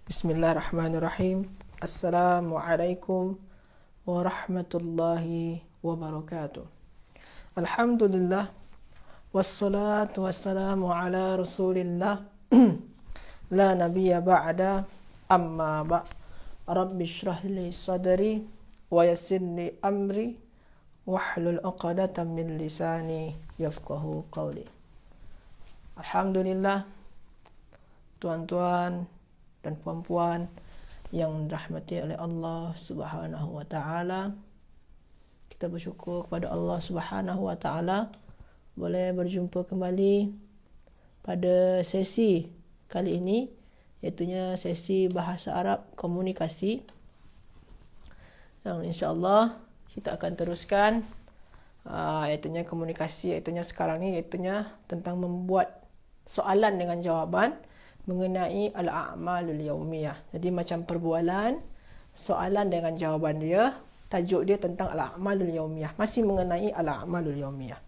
Bismillahirrahmanirrahim. Assalamualaikum warahmatullahi wabarakatuh. Alhamdulillah. Wassalatu wassalamu ala rasulillah. La nabiyya ba'da. Amma ba' Rabbi shrah li sadri wa yassir li amri wahlul 'uqdatam min lisani yafqahu qawli. Alhamdulillah, tuan-tuan dan puan-puan yang dirahmati oleh Allah Subhanahu wa taala. Kita bersyukur kepada Allah Subhanahu wa taala boleh berjumpa kembali pada sesi kali ini, iaitu sesi bahasa Arab komunikasi. Yang insya-Allah kita akan teruskan iaitu komunikasi, iaitu sekarang ni iaitu tentang membuat soalan dengan jawapan mengenai al-a'malul yaumiyah. Jadi macam perbualan, soalan dengan jawapan dia, tajuk dia tentang al-a'malul yaumiyah, masih mengenai al-a'malul yaumiyah.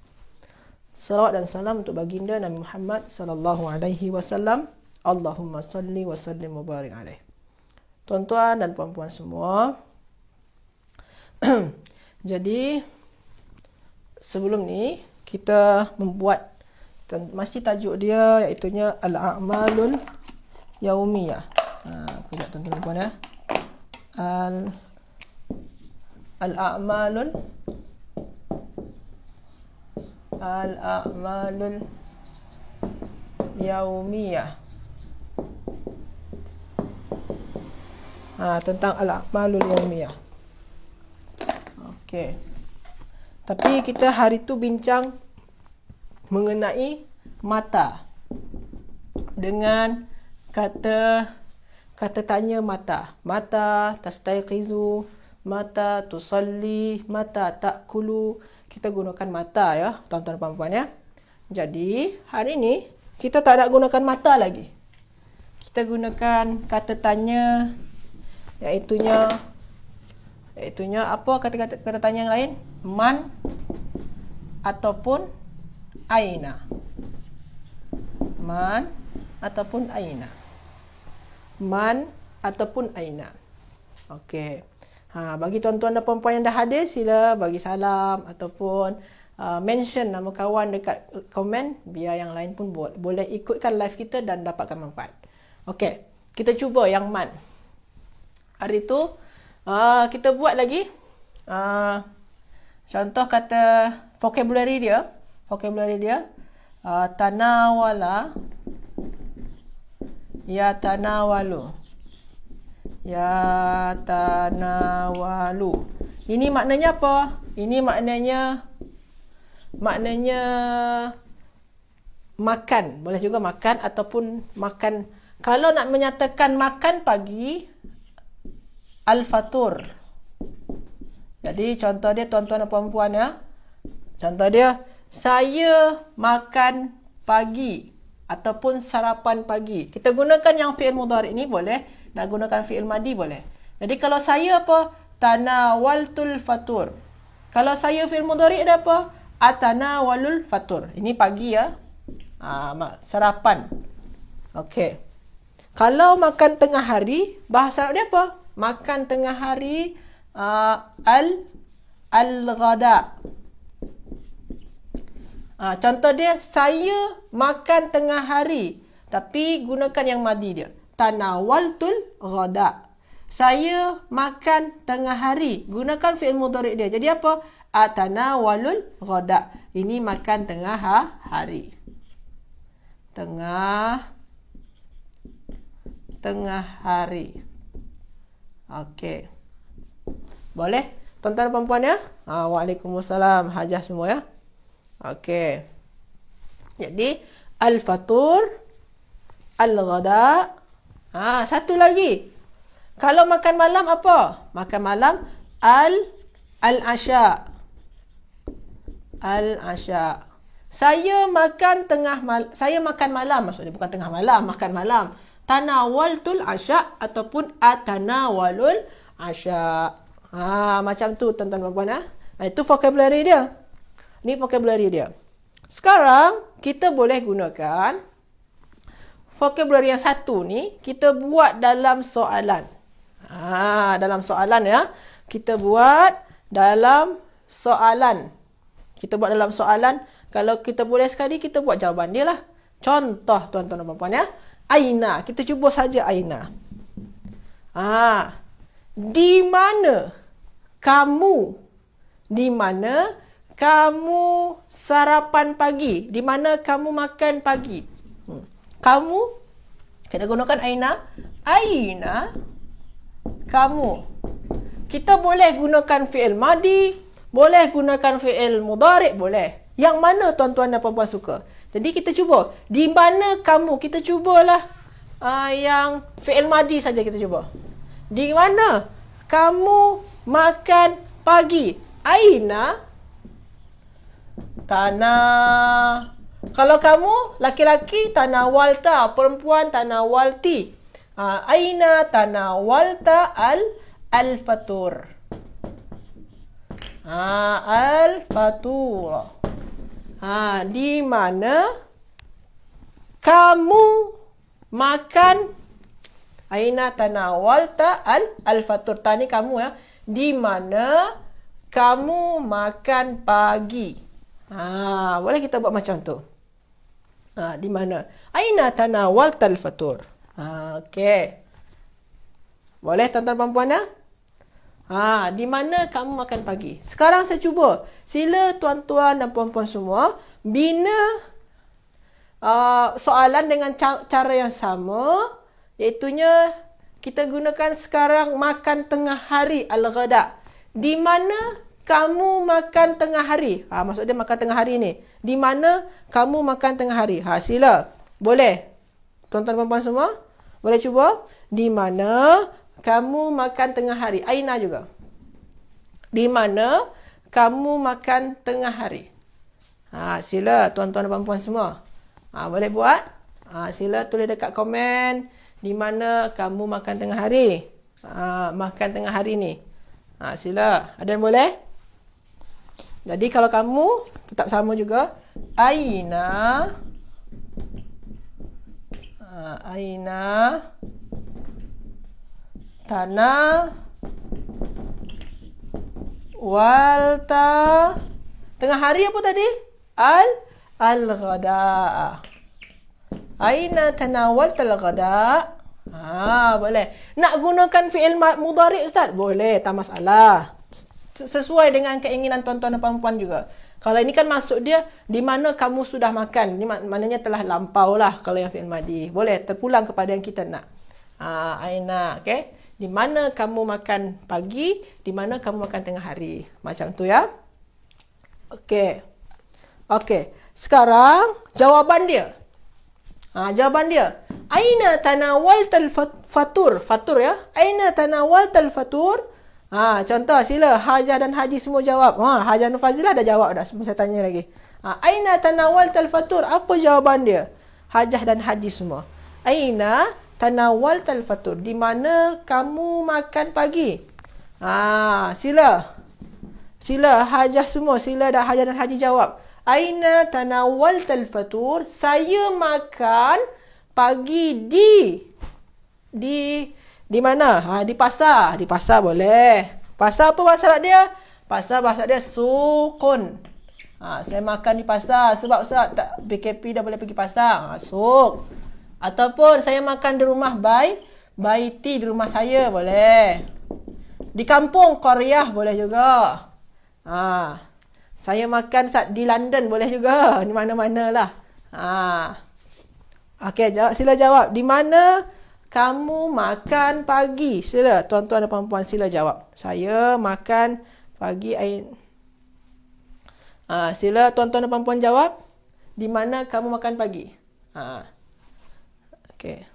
Salawat dan salam untuk baginda Nabi Muhammad sallallahu alaihi wasallam. Allahumma salli wa sallim wa barik alaih. Tuan-tuan dan puan-puan semua, jadi sebelum ni kita membuat masih tajuk dia iaitu al-a'malul yaumiyah. Kejap tuan-tuan puan ya. Al-a'malul yaumiyah. Tentang al-a'malul yaumiyah. Okey. Tapi kita hari tu bincang mengenai mata dengan kata tanya mata. Mata tastayqizu, mata tusalli, mata ta'kulu. Kita gunakan mata ya, tuan-tuan dan puan-puan ya. Jadi, hari ni kita tak ada gunakan mata lagi. Kita gunakan kata tanya iaitu apa kata tanya yang lain? Man ataupun aina. Man ataupun aina. Man ataupun aina. Okey. Bagi tuan-tuan dan puan-puan yang dah hadir, sila bagi salam ataupun mention nama kawan dekat komen biar yang lain pun boleh ikutkan live kita dan dapatkan manfaat. Okey. Kita cuba yang man. Hari tu kita buat lagi contoh kata vocabulary dia. Tanawala, ya tanawalu. Ini maknanya apa? Ini maknanya makan. Boleh juga makan ataupun makan. Kalau nak menyatakan makan pagi, al-fatur. Jadi contoh dia tuan-tuan dan puan-puan ya. Contoh dia, saya makan pagi ataupun sarapan pagi. Kita gunakan yang fi'il mudhari' ni boleh, nak gunakan fi'il madi boleh. Jadi kalau saya apa? Tanawaltul fatur. Kalau saya fi'il mudhari' ada apa? Atanawalul fatur. Ini pagi ya. Sarapan. Okey. Kalau makan tengah hari, bahasa Arab dia apa? Makan tengah hari al-ghada. Contoh dia, saya makan tengah hari. Tapi gunakan yang madi dia. Tanawaltul ghada. Saya makan tengah hari. Gunakan fi'il mudhari' dia. Jadi apa? Atanawalul ghada. Ini makan tengah hari. Tengah hari. Okey. Boleh? Tuan-tuan dan puan-puan ya? Waalaikumsalam. Hajah semua ya? Okey. Jadi, al-fatur, al-ghada. Satu lagi. Kalau makan malam apa? Makan malam al-asya. Al-asya. Saya makan malam, maksudnya bukan tengah malam, makan malam. Tanawaltul asya ataupun atanawalul asya. Macam tu tuan-tuan dan puan-puan. Itu vocabulary dia. Ni vocabulary dia. Sekarang kita boleh gunakan vocabulary yang satu ni kita buat dalam soalan. Dalam soalan ya. Kita buat dalam soalan. Kita buat dalam soalan. Kalau kita boleh sekali, kita buat jawapan dia lah. Contoh tuan-tuan dan puan-puan ya. Aina. Kita cuba saja Aina. Di mana kamu? Di mana kamu sarapan pagi? Di mana kamu makan pagi? Kamu, kita gunakan Aina. Aina, kamu. Kita boleh gunakan fi'il madi, boleh gunakan fi'il mudhari', boleh. Yang mana tuan-tuan dan puan-puan suka? Jadi kita cuba. Di mana kamu? Kita cubalah yang fi'il madi saja kita cuba. Di mana kamu makan pagi? Aina tanah. Kalau kamu laki-laki tanawalta, perempuan tanawalti. Aina tanawalta al-fatur. Al-fatur. Di mana kamu makan? Aina tanawalta al-fatur. Tani kamu ya. Di mana kamu makan pagi? Boleh kita buat macam tu. Di mana? Aina tanawalta al-fatur. Okey. Boleh tuan-tuan puan-puan ya? Di mana kamu makan pagi? Sekarang saya cuba. Sila tuan-tuan dan puan-puan semua bina soalan dengan cara yang sama. Iaitunya kita gunakan sekarang makan tengah hari al-ghada. Di mana kamu makan tengah hari? Maksud dia makan tengah hari ni. Di mana kamu makan tengah hari? Sila. Boleh? Tuan-tuan dan puan-puan semua? Boleh cuba? Di mana kamu makan tengah hari? Aina juga. Di mana kamu makan tengah hari? Sila tuan-tuan dan puan-puan semua. Boleh buat? Sila tulis dekat komen. Di mana kamu makan tengah hari? Makan tengah hari ni. Sila. Ada yang boleh? Jadi kalau kamu tetap sama juga. Aina. Aina. Tanah. Walta. Tengah hari apa tadi? Al-ghada. Aina tanawalta al-ghada. Boleh. Nak gunakan fi'il mudhari' Ustaz? Boleh, tak masalah. Sesuai dengan keinginan tuan-tuan dan puan-puan juga. Kalau ini kan maksud dia, di mana kamu sudah makan. Ini maknanya telah lampau lah kalau yang fi'il madi. Boleh, terpulang kepada yang kita nak. Aina, okay? Di mana kamu makan pagi, di mana kamu makan tengah hari. Macam tu ya. Okey. Okey. Sekarang, jawaban dia. Jawaban dia. Aina tanawaltal fatur. Fatur ya. Aina tanawaltal fatur. Contoh sila Hajah dan Haji semua jawab. Hajah dan Fazilah dah jawab dah. Sebelum saya tanya lagi. Aina tanawaltal fatur. Apa jawaban dia? Hajah dan Haji semua. Aina tanawaltal fatur. Di mana kamu makan pagi? Sila. Sila Hajah semua. Sila dah Hajah dan Haji jawab. Aina tanawaltal fatur. Saya makan pagi di mana? Di pasar. Di pasar boleh. Pasar apa bahasa dia? Pasar bahasa dia sukun. Saya makan di pasar. Sebab Ustaz tak PKP dah boleh pergi pasar. Suk. Ataupun saya makan di rumah baiti di rumah saya. Boleh. Di kampung Korea boleh juga. Saya makan di London boleh juga. Di mana-mana lah. Okey, sila jawab. Di mana kamu makan pagi? Sila tuan-tuan dan puan-puan sila jawab. Saya makan pagi. Sila tuan-tuan dan puan-puan jawab. Di mana kamu makan pagi? Okey.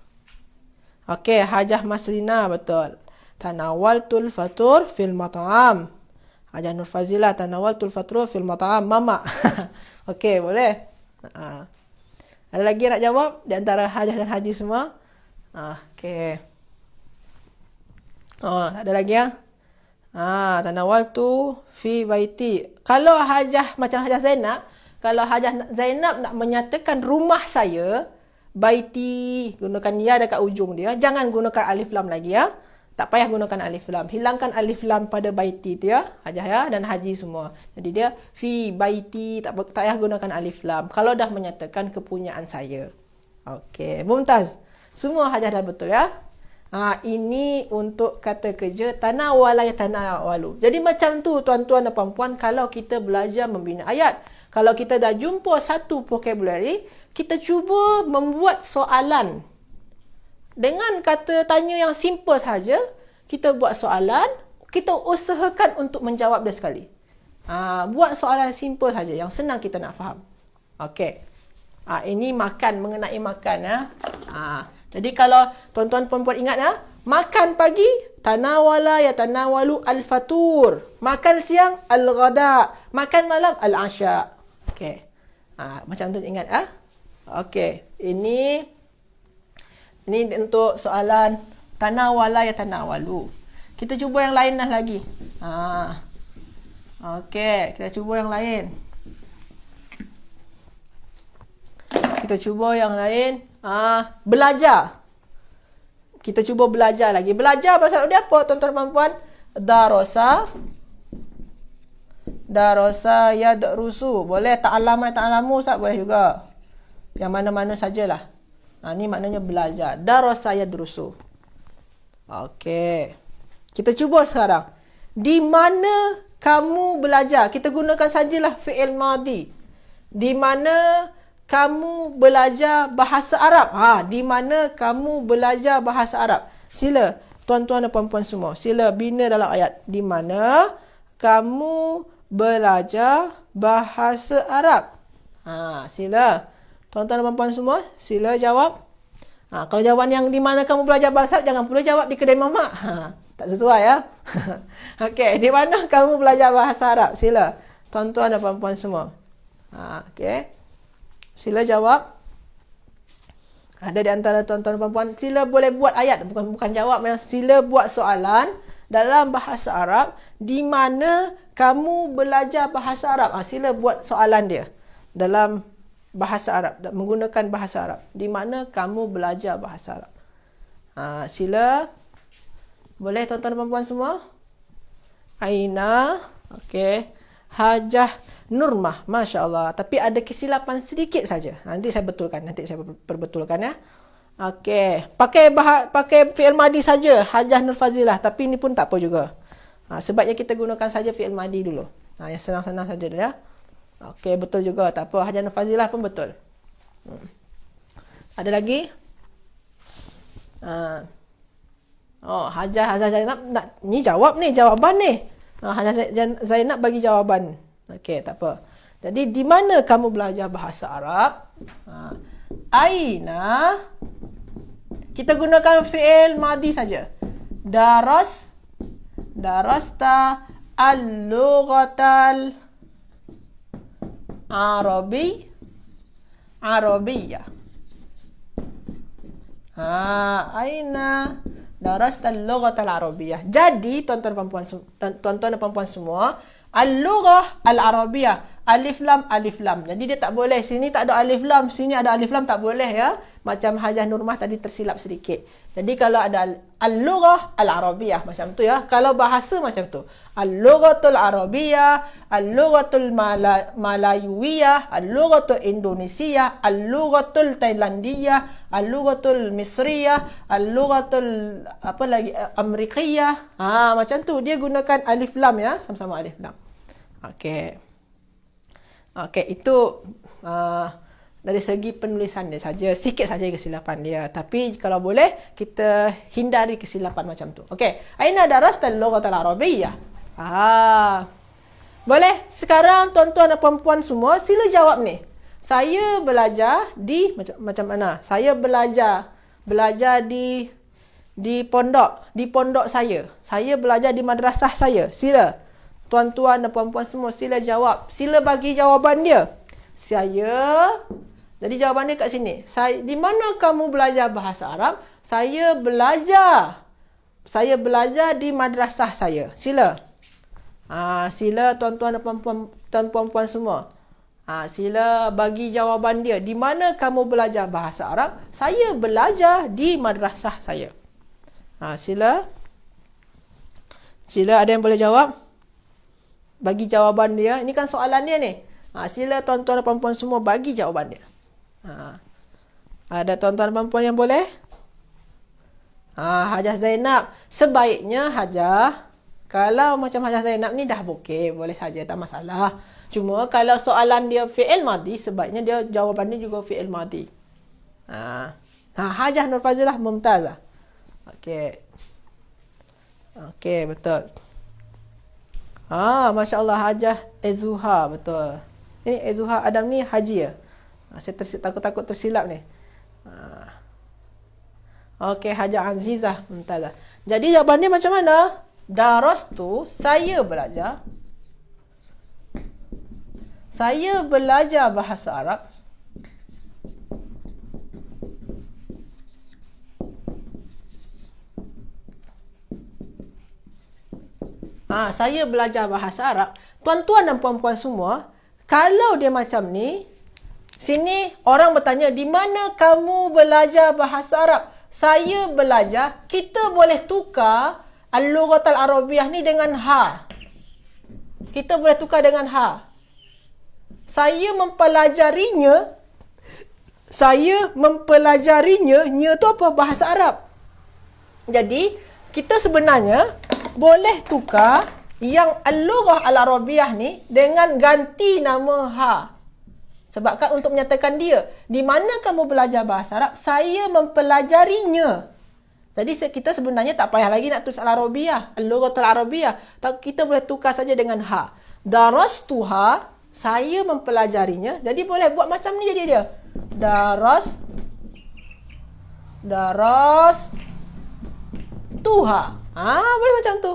Okey, Hajah Masrina betul. Tanawaltul fatur fil mat'am. Hajah Nur Fazilah tanawaltul fatur fil mat'am. Mama. Okey, boleh? Ada lagi yang nak jawab di antara Hajah dan Haji semua? Okey. Ada lagi ya? Tanawaltu fi baiti. Kalau Hajah macam Hajah Zainab, kalau Hajah Zainab nak menyatakan rumah saya, baiti. Gunakan ya dekat ujung dia. Jangan gunakan alif lam lagi ya. Tak payah gunakan alif lam. Hilangkan alif lam pada baiti tu ya. Hajah ya dan haji semua. Jadi dia fi baiti. Tak payah gunakan alif lam. Kalau dah menyatakan kepunyaan saya. Okey. Mumtaz. Semua hajah dah betul ya. Ini untuk kata kerja tanawala ya tanawalu. Jadi macam tu tuan-tuan dan puan-puan kalau kita belajar membina ayat. Kalau kita dah jumpa satu vocabulary, kita cuba membuat soalan. Dengan kata tanya yang simple saja, kita buat soalan, kita usahakan untuk menjawab dia sekali. Buat soalan simple saja yang senang kita nak faham. Okey. Ini makan, mengenai makan ya. Jadi kalau tuan-tuan puan-puan ingat ya, makan pagi tanawala ya tanawalu al-fatur. Makan siang al-ghada. Makan malam al-asya. Okey. Macam tu ingat ah. Okey. Ini untuk soalan tanawala ya tanawalu. Kita cuba yang lain dah lagi. Okey, kita cuba yang lain. Kita cuba yang lain. Belajar. Kita cuba belajar lagi. Belajar pasal dia apa tuan-tuan dan puan-puan? Darasa yadrusu. Boleh ta'alamu Ustaz, boleh juga. Yang mana-mana sajalah. Ni maknanya belajar. Darasa yadrusu. Okey. Kita cuba sekarang. Di mana kamu belajar? Kita gunakan sajalah fi'il madhi. Di mana kamu belajar bahasa Arab? Di mana kamu belajar bahasa Arab? Sila tuan-tuan dan puan-puan semua. Sila bina dalam ayat. Di mana kamu belajar bahasa Arab? Sila. Tuan-tuan dan puan-puan semua, sila jawab. Kalau jawapan yang di mana kamu belajar bahasa Arab, jangan pula jawab di kedai mamak. Tak sesuai ya. Okey, di mana kamu belajar bahasa Arab? Sila. Tuan-tuan dan puan-puan semua. Okey. Sila jawab. Ada di antara tuan-tuan dan puan-puan, sila boleh buat ayat. Bukan jawab. Sila buat soalan dalam bahasa Arab. Di mana kamu belajar bahasa Arab? Sila buat soalan dia. Dalam bahasa Arab. Menggunakan bahasa Arab. Di mana kamu belajar bahasa Arab? Sila. Boleh tuan-tuan dan puan-puan semua? Aina. Okey. Hajah Nurmah. Masya Allah. Tapi ada kesilapan sedikit saja. Nanti saya betulkan. Nanti saya perbetulkan ya. Okey. Pakai fi'il madi saja. Hajah Nur Fazilah. Tapi ini pun tak apa juga. Sebabnya kita gunakan saja fi'il madi dulu. Yang senang-senang saja ya. Okey. Betul juga. Tak apa. Hajah Nur Fazilah pun betul. Ada lagi? Hajah Zainab ni jawab ni, jawaban ni. Hajah Zainab bagi jawapan. Okey, tak apa. Jadi di mana kamu belajar bahasa Arab? Aina. Kita gunakan fi'il madhi saja. Darasta al-lughatal Arabiyyah. Aina darasta al-lughatal Arabiyyah. Jadi tuan-tuan dan puan-puan semua, al-lughah al-Arabiyyah, alif lam. Jadi dia tak boleh sini tak ada alif lam, sini ada alif lam, tak boleh ya. Macam Hajah Nurmah tadi tersilap sedikit. Jadi kalau ada al-lughah al-Arabiyyah macam tu ya. Kalau bahasa macam tu. Al-lughatul Arabiyyah, al-lughatul Malayuiyah, al-lughatul Indonesiah, al-lughatul Thailandiyah, al-lughatul Misriyah, al-lughatul apa lagi Amerikiyah. Macam tu dia gunakan alif lam ya, sama-sama alif lam. Okey. Okey, itu dari segi penulisan dia saja, sikit saja kesilapan dia. Tapi kalau boleh kita hindari kesilapan macam tu. Okey, aina darastal lughatal arabiyyah? Boleh sekarang tuan-tuan dan puan-puan semua sila jawab ni. Saya belajar di macam mana? Saya belajar di pondok saya. Saya belajar di madrasah saya. Sila tuan-tuan dan puan-puan semua sila jawab. Sila bagi jawapan dia. Jadi jawapan dia kat sini. Di mana kamu belajar bahasa Arab? Saya belajar di madrasah saya. Sila. Sila tuan-tuan dan puan-puan semua. Sila bagi jawapan dia. Di mana kamu belajar bahasa Arab? Saya belajar di madrasah saya. Sila ada yang boleh jawab? Bagi jawapan dia. Ini kan soalan dia ni. Sila tuan-tuan dan puan-puan semua bagi jawapan dia. Ada tuan-tuan dan puan-puan yang boleh? Hajah Zainab. Sebaiknya Hajah, kalau macam Hajah Zainab ni dah okey, boleh saja, tak masalah. Cuma kalau soalan dia fi'il madi, sebaiknya dia jawapan dia juga fi'il madi. Hajah Nur Fazilah Mumtazah. Okey. Okey, betul. Masya Allah, Hajah Ezuha, betul. Ini Ezuha Adam ni haji ya? Saya takut tersilap ni. Okey, Hajah Azizah Mumtazah. Jadi jawapan dia macam mana? Darastu, saya belajar. Saya belajar bahasa Arab. Saya belajar bahasa Arab. Tuan-tuan dan puan-puan semua, kalau dia macam ni, sini orang bertanya, di mana kamu belajar bahasa Arab? Saya belajar. Kita boleh tukar al-lughatul arabiyah ni dengan ha. Kita boleh tukar dengan ha. Saya mempelajarinya. Nya tu apa? Bahasa Arab. Jadi, kita sebenarnya boleh tukar yang al-lughah al-arabiyah ni dengan ganti nama ha. Sebab kan untuk menyatakan dia, di mana kamu belajar bahasa Arab? Saya mempelajarinya. Jadi kita sebenarnya tak payah lagi nak tulis al-arabiyah, al-lughatul arabiyah. Kita boleh tukar saja dengan ha. Darastuha, saya mempelajarinya. Jadi boleh buat macam ni jadi dia. Tuha. Boleh macam tu.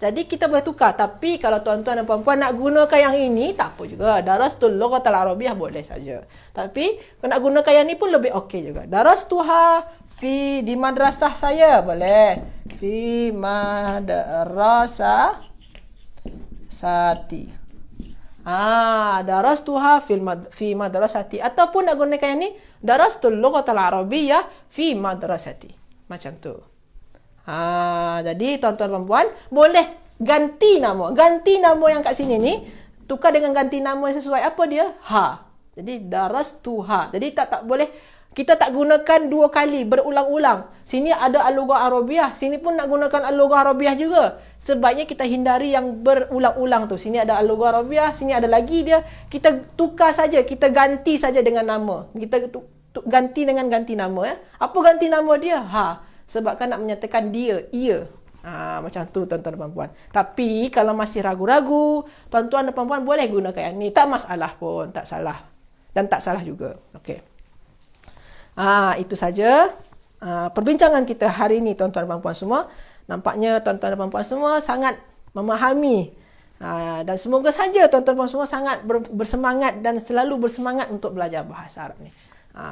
Jadi kita boleh tukar. Tapi kalau tuan-tuan dan puan-puan nak gunakan yang ini, tak apa juga. Darastul lughatul arabiyah boleh saja. Tapi kalau nak gunakan yang ni pun lebih okey juga. Darastuha di madrasah saya, boleh. Fi madrasati. Darastuha fi madrasati. Ataupun nak gunakan yang ni, darastul lughatul arabiyah fi madrasati. Macam tu. Jadi tuan-tuan dan puan boleh ganti nama. Ganti nama yang kat sini ni tukar dengan ganti nama yang sesuai apa dia? Ha. Jadi darastuha. Jadi tak boleh, kita tak gunakan dua kali berulang-ulang. Sini ada al-lughah arabiyah, sini pun nak gunakan al-lughah arabiyah juga. Sebaiknya kita hindari yang berulang-ulang tu. Sini ada al-lughah arabiyah, sini ada lagi dia. Kita tukar saja, kita ganti saja dengan nama. Kita ganti dengan ganti nama ya. Apa ganti nama dia? Ha. Sebab kan nak menyatakan dia, ia. Macam tu tuan-tuan dan puan-puan. Tapi kalau masih ragu-ragu, tuan-tuan dan puan-puan boleh gunakan yang ni. Tak masalah pun, tak salah. Dan tak salah juga. Okey. Itu saja perbincangan kita hari ini tuan-tuan dan puan-puan semua. Nampaknya tuan-tuan dan puan-puan semua sangat memahami. Dan semoga saja tuan-tuan dan puan-puan semua sangat bersemangat dan selalu bersemangat untuk belajar bahasa Arab ni.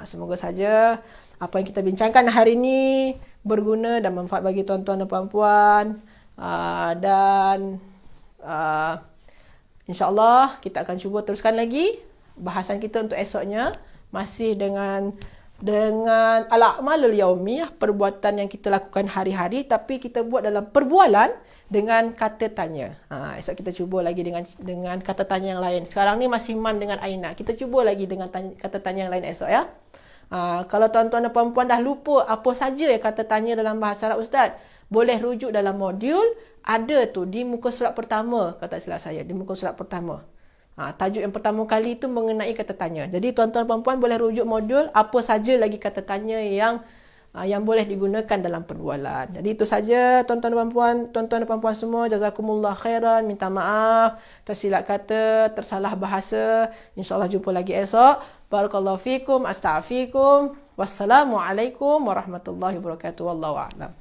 Semoga saja apa yang kita bincangkan hari ini berguna dan manfaat bagi tuan-tuan dan puan-puan. Dan insya-Allah kita akan cuba teruskan lagi bahasan kita untuk esoknya, masih dengan al-a'malul yaumiyah, perbuatan yang kita lakukan hari-hari, tapi kita buat dalam perbualan dengan kata tanya. Esok kita cuba lagi dengan kata tanya yang lain. Sekarang ni masih man dengan Aina. Kita cuba lagi dengan kata tanya yang lain esok ya. Kalau tuan-tuan dan puan-puan dah lupa apa saja yang kata tanya dalam bahasa Arab Ustaz, boleh rujuk dalam modul. Ada tu di muka surat pertama, kata silap saya, di muka surat pertama. Tajuk yang pertama kali itu mengenai kata tanya. Jadi tuan-tuan dan puan-puan boleh rujuk modul apa saja lagi kata tanya yang boleh digunakan dalam perbualan. Jadi itu saja tuan-tuan dan puan-puan semua. Jazakumullah khairan. Minta maaf tersilap kata, tersalah bahasa. InsyaAllah jumpa lagi esok. Barakallahu fikum, astaghfirukum. Wassalamualaikum warahmatullahi wabarakatuh. Wallahu a'lam.